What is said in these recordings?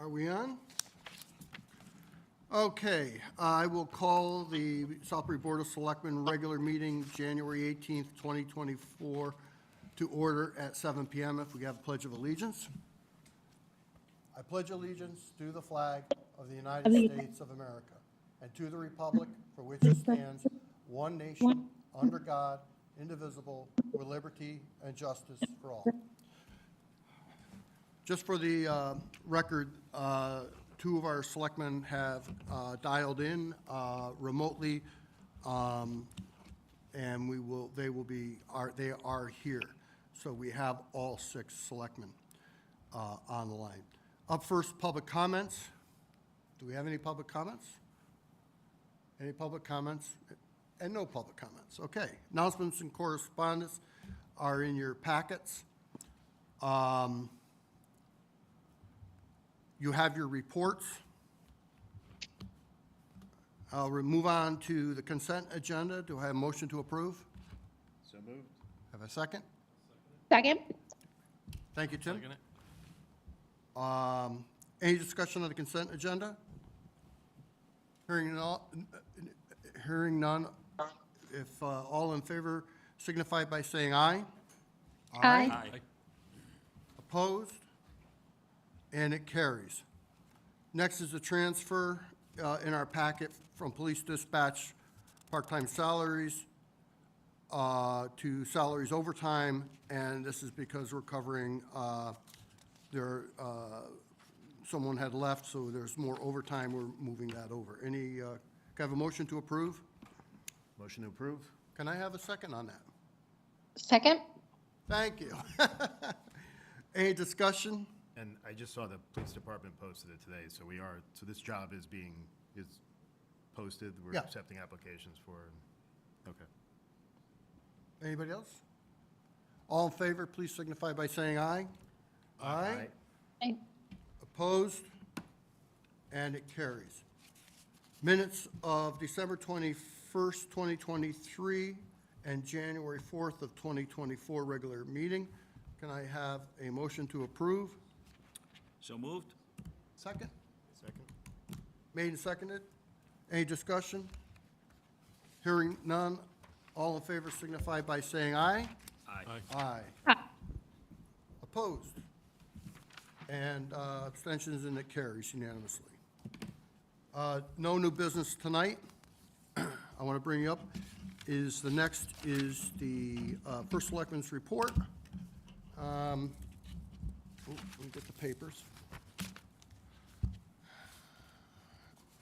Are we on? Okay, I will call the Southbury Board of Selectmen regular meeting, January 18th, 2024, to order at 7 p.m. If we have a pledge of allegiance. I pledge allegiance to the flag of the United States of America and to the republic for which it stands, one nation, under God, indivisible, with liberty and justice for all. Just for the record, two of our selectmen have dialed in remotely, and they are here. So we have all 6 selectmen on the line. Up first, public comments. Do we have any public comments? Any public comments? And no public comments. Okay. Announcements and correspondence are in your packets. You have your reports. I'll move on to the consent agenda. Do I have a motion to approve? So moved. Have a second? Second. Thank you, Tim. Second it. Any discussion on the consent agenda? Hearing none. If all in favor signify by saying aye. Aye. Aye. Opposed? And it carries. Next is a transfer in our packet from police dispatch part-time salaries to salaries overtime, and this is because we're covering someone had left, so there's more overtime. We're moving that over. Can I have a motion to approve? Motion to approve. Can I have a second on that? Second. Thank you. Any discussion? And I just saw the police department posted it today, so this job is posted. We're Yeah. accepting applications for it. Okay. Anybody else? All in favor, please signify by saying aye. Aye. Aye. Opposed? And it carries. Minutes of December 21st, 2023, and January 4th of 2024 regular meeting. Can I have a motion to approve? So moved? Second? Second. Made and seconded. Any discussion? Hearing none. All in favor signify by saying aye. Aye. Aye. Aye. Opposed? And abstentions, and it carries unanimously. No new business tonight. I want to bring up the next is the First Selectmen's report. Let me get the papers.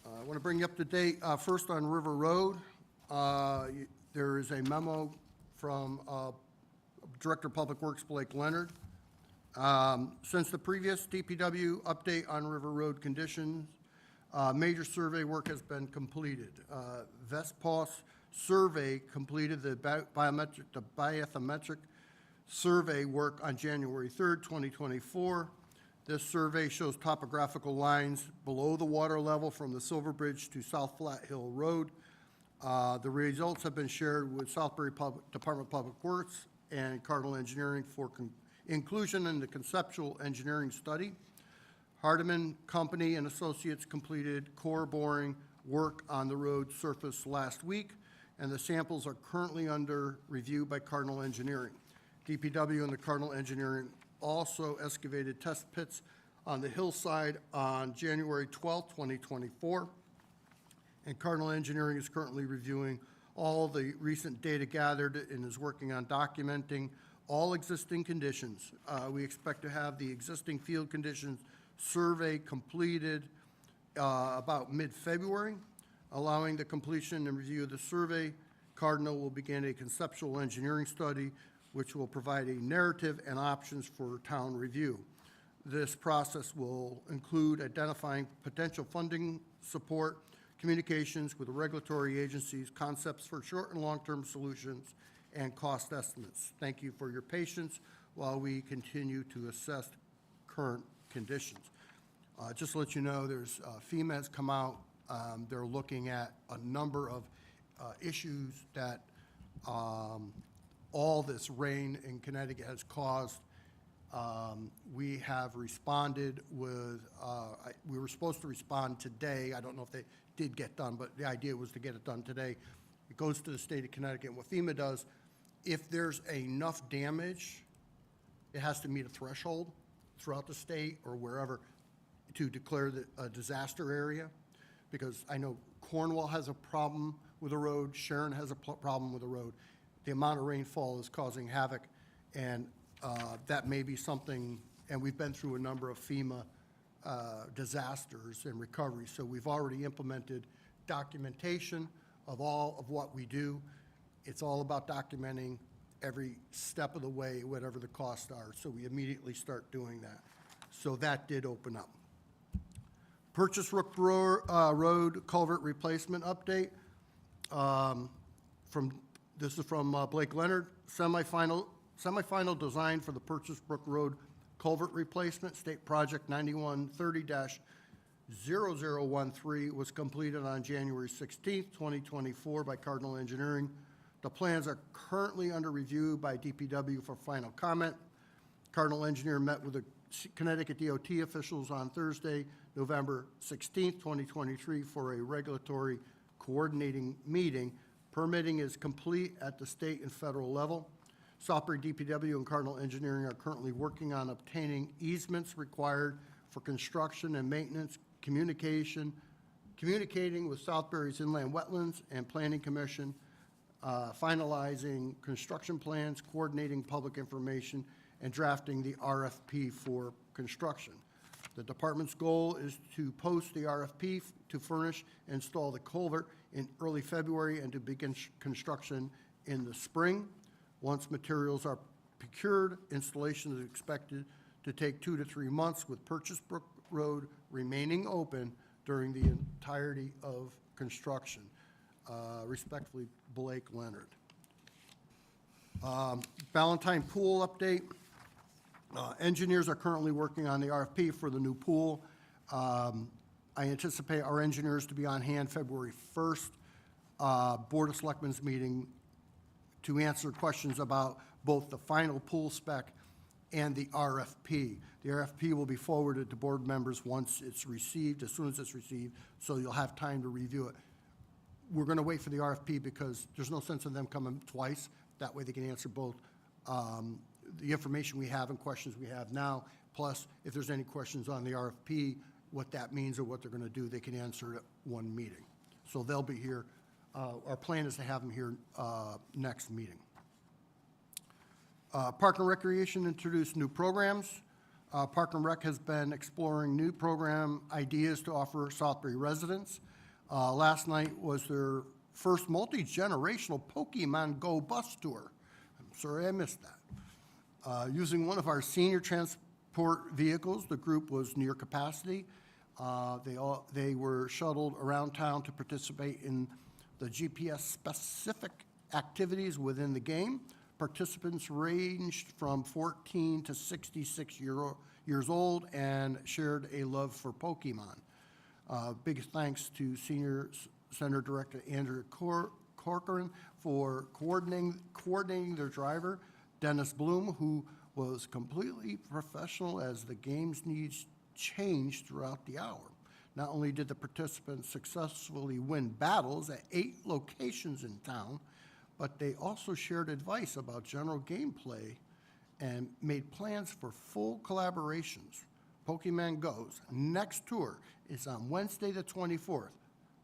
I want to bring you up to date first on River Road. There is a memo from Director of Public Works Blake Leonard. Since the previous DPW update on River Road conditions, major survey work has been completed. Vespos survey completed the bathymetric survey work on January 3rd, 2024. This survey shows topographical lines below the water level from the Silver Bridge to South Flat Hill Road. The results have been shared with Southbury Department of Public Works and Cardinal Engineering for inclusion in the conceptual engineering study. Hardiman Company and Associates completed core boring work on the road surface last week, and the samples are currently under review by Cardinal Engineering. DPW and the Cardinal Engineering also excavated test pits on the hillside on January 12, 2024. And Cardinal Engineering is currently reviewing all the recent data gathered and is working on documenting all existing conditions. We expect to have the existing field conditions survey completed about mid-February. Allowing the completion and review of the survey, Cardinal will begin a conceptual engineering study which will provide a narrative and options for town review. This process will include identifying potential funding support, communications with the regulatory agencies, concepts for short and long-term solutions, and cost estimates. Thank you for your patience while we continue to assess current conditions. Just to let you know, there's FEMA has come out. They're looking at a number of issues that all this rain in Connecticut has caused We have responded with, we were supposed to respond today. I don't know if they did get done, but the idea was to get it done today. It goes to the state of Connecticut. And what FEMA does, if there's enough damage, it has to meet a threshold throughout the state or wherever to declare a disaster area. Because I know Cornwall has a problem with the road, Sharon has a problem with the road. The amount of rainfall is causing havoc, and that may be something, and we've been through a number of FEMA disasters and recovery, so we've already implemented documentation of all of what we do. It's all about documenting every step of the way, whatever the costs are, so we immediately start doing that. So that did open up. Purchase Brook Road culvert replacement update. This is from Blake Leonard. Semifinal design for the Purchase Brook Road culvert replacement, State Project 9130-0013, was completed on January 16th, 2024 by Cardinal Engineering. The plans are currently under review by DPW for final comment. Cardinal Engineer met with the Connecticut DOT officials on Thursday, November 16th, 2023, for a regulatory coordinating meeting. Permitting is complete at the state and federal level. Southbury DPW and Cardinal Engineering are currently working on obtaining easements required for construction and maintenance, communicating with Southbury's Inland Wetlands and Planning Commission, finalizing construction plans, coordinating public information, and drafting the RFP for construction. The department's goal is to post the RFP to furnish and install the culvert in early February and to begin construction in the spring. Once materials are procured, installation is expected to take 2 to 3 months, with Purchase Brook Road remaining open during the entirety of construction. Respectfully, Blake Leonard. Valentine Pool update. Engineers are currently working on the RFP for the new pool. I anticipate our engineers to be on hand February 1st, Board of Selectmen's meeting, to answer questions about both the final pool spec and the RFP. The RFP will be forwarded to board members once it's received, as soon as it's received, so you'll have time to review it. We're going to wait for the RFP because there's no sense in them coming twice. That way they can answer both the information we have and questions we have now, plus if there's any questions on the RFP, what that means or what they're going to do, they can answer at one meeting. So they'll be here. Our plan is to have them here next meeting. Park and Recreation introduced new programs. Park and Rec has been exploring new program ideas to offer Southbury residents. Last night was their first multi-generational Pokemon Go bus tour. I'm sorry I missed that. Using one of our senior transport vehicles, the group was near capacity. They were shuttled around town to participate in the GPS-specific activities within the game. Participants ranged from 14 to 66 years old and shared a love for Pokemon. Big thanks to Senior Center Director Andrew Corcoran for coordinating their driver, Dennis Bloom, who was completely professional as the game's needs changed throughout the hour. Not only did the participants successfully win battles at 8 locations in town, but they also shared advice about general gameplay and made plans for full collaborations. Pokemon Go's next tour is on Wednesday the 24th.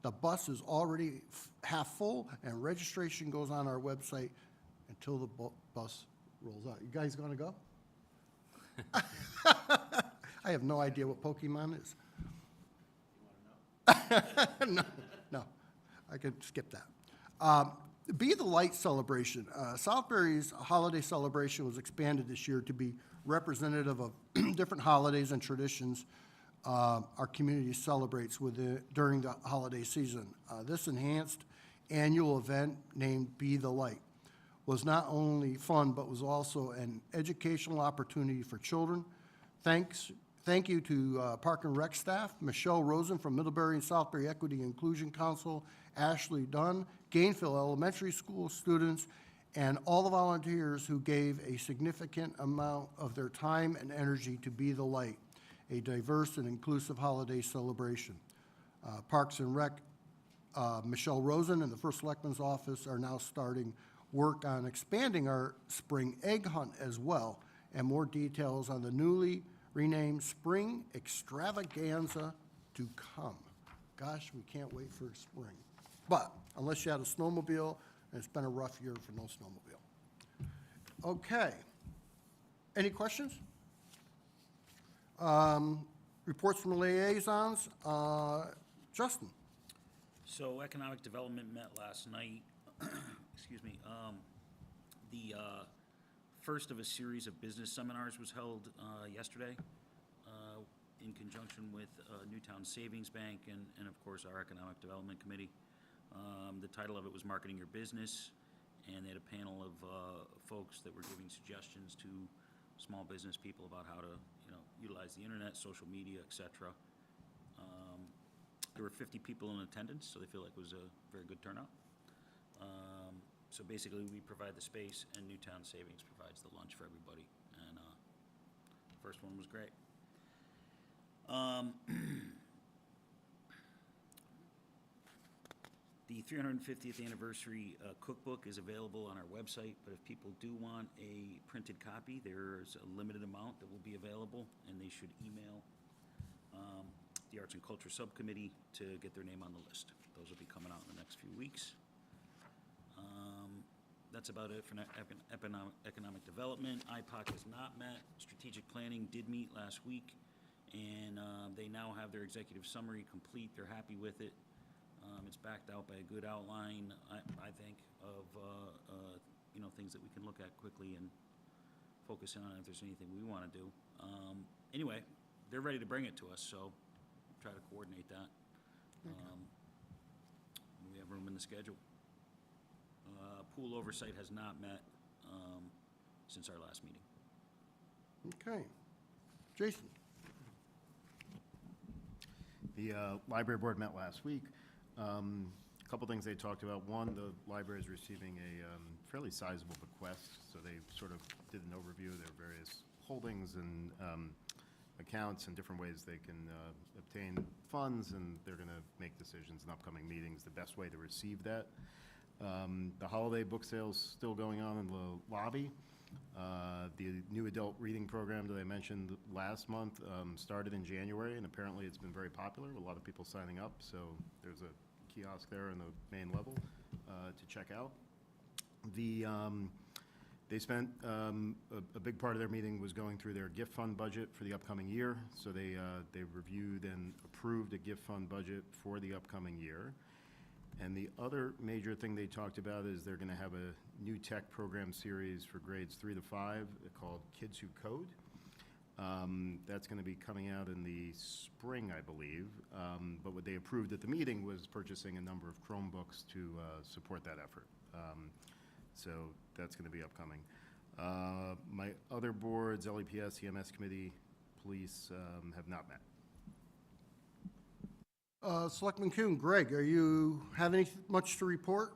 The bus is already half full, and registration goes on our website until the bus rolls out. You guys going to go? I have no idea what Pokemon is. No, I could skip that. Be the Light celebration. Southbury's holiday celebration was expanded this year to be representative of different holidays and traditions our community celebrates during the holiday season. This enhanced annual event named Be the Light was not only fun, but was also an educational opportunity for children. Thank you to Park and Rec staff, Michelle Rosen from Middlebury and Southbury Equity Inclusion Council, Ashley Dunn, Gainville Elementary School students, and all the volunteers who gave a significant amount of their time and energy to Be the Light, a diverse and inclusive holiday celebration. Parks and Rec, Michelle Rosen and the First Selectman's office are now starting work on expanding our spring egg hunt as well, and more details on the newly renamed Spring Extravaganza to come. Gosh, we can't wait for spring. But unless you had a snowmobile, and it's been a rough year for no snowmobile. Okay. Any questions? Reports from liaisons. Justin? So Economic Development met last night. Excuse me. The first of a series of business seminars was held yesterday in conjunction with Newtown Savings Bank and of course, our Economic Development Committee. The title of it was Marketing Your Business, and they had a panel of folks that were giving suggestions to small business people about how to, utilize the internet, social media, et cetera. There were 50 people in attendance, so they feel like it was a very good turnout. So basically, we provide the space, and Newtown Savings provides the lunch for everybody. And the first one was great. The 350th anniversary cookbook is available on our website, but if people do want a printed copy, there's a limited amount that will be available, and they should email the Arts and Culture Subcommittee to get their name on the list. Those will be coming out in the next few weeks. That's about it for economic development. IPOC has not met. Strategic planning did meet last week, and they now have their executive summary complete. They're happy with it. It's backed out by a good outline, I think, of things that we can look at quickly and focus in on if there's anything we want to do. Anyway, they're ready to bring it to us, so try to coordinate that. We have room in the schedule. Pool oversight has not met since our last meeting. Okay. Jason? The library board met last week. A couple things they talked about. One, the library is receiving a fairly sizable bequest, so they sort of did an overview of their various holdings and accounts and different ways they can obtain funds, and they're going to make decisions in upcoming meetings, the best way to receive that. The holiday book sale's still going on in the lobby. The new adult reading program that I mentioned last month started in January, and apparently it's been very popular, a lot of people signing up, so there's a kiosk there in the main level to check out. They spent a big part of their meeting was going through their gift fund budget for the upcoming year, so they reviewed and approved a gift fund budget for the upcoming year. And the other major thing they talked about is they're going to have a new tech program series for grades 3 to 5 called Kids Who Code. That's going to be coming out in the spring, I believe. But what they approved at the meeting was purchasing a number of Chromebooks to support that effort. So that's going to be upcoming. My other boards, LEPS, EMS Committee, Police, have not met. Selectman Kuhn, Greg, are you have any much to report?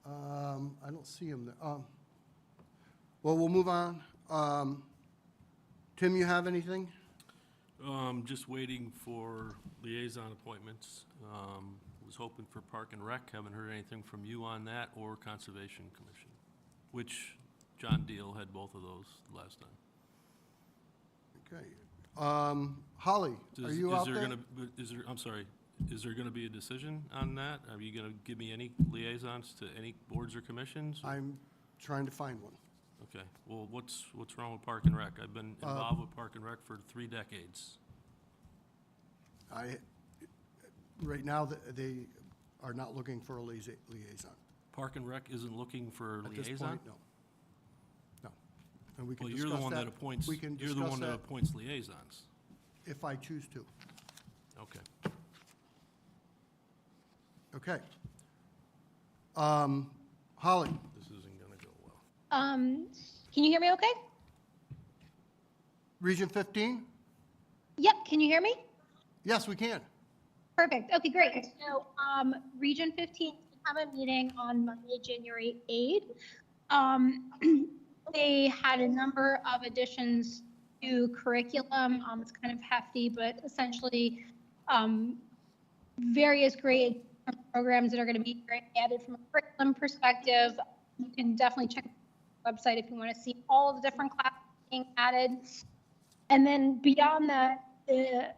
I don't see him there. Well, we'll move on. Tim, you have anything? Just waiting for liaison appointments. Was hoping for Park and Rec. Haven't heard anything from you on that, or Conservation Commission, which John Deal had both of those last time. Okay. Holly, are you out there? I'm sorry, is there gonna be a decision on that? Are you gonna give me any liaisons to any boards or commissions? I'm trying to find one. Okay, well, what's wrong with Park and Rec? I've been involved with Park and Rec for 3 decades. Right now, they are not looking for a liaison. Park and Rec isn't looking for a At this liaison? point, no. No. And we can Well, discuss you're the one that that. appoints, We can you're the discuss one that that appoints liaisons. if I choose to. Okay. Okay. Holly, This isn't gonna go well. Can you hear me okay? Region 15? Yep, can you hear me? Yes, we can. Perfect. Okay, great. So, Region 15 have a meeting on Monday, January 8th. They had a number of additions to curriculum. It's kind of hefty, but essentially, various great programs that are going to be added from a curriculum perspective. You can definitely check the website if you want to see all of the different classes being added. And then beyond that, the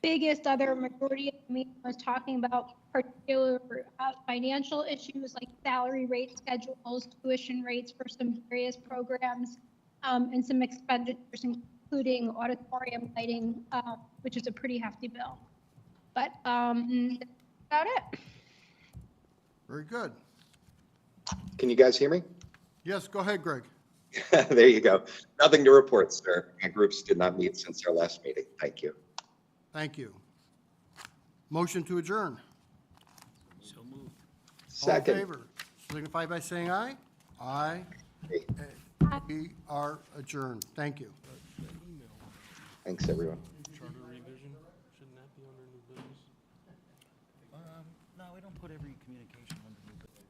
biggest other majority of the meeting was talking about particular financial issues like salary rate schedules, tuition rates for some various programs, and some expenditures, including auditorium lighting, which is a pretty hefty bill. But that's about it. Very good. Can you guys hear me? Yes, go ahead, Greg. There you go. Nothing to report, sir. My groups did not meet since our last meeting. Thank you. Thank you. Motion to adjourn. So moved. All in Second. favor, signify by saying aye. Aye. We are adjourned. Thank you. Thanks, everyone. Charter revision, shouldn't that be under new business? No, we don't put every communication under new business.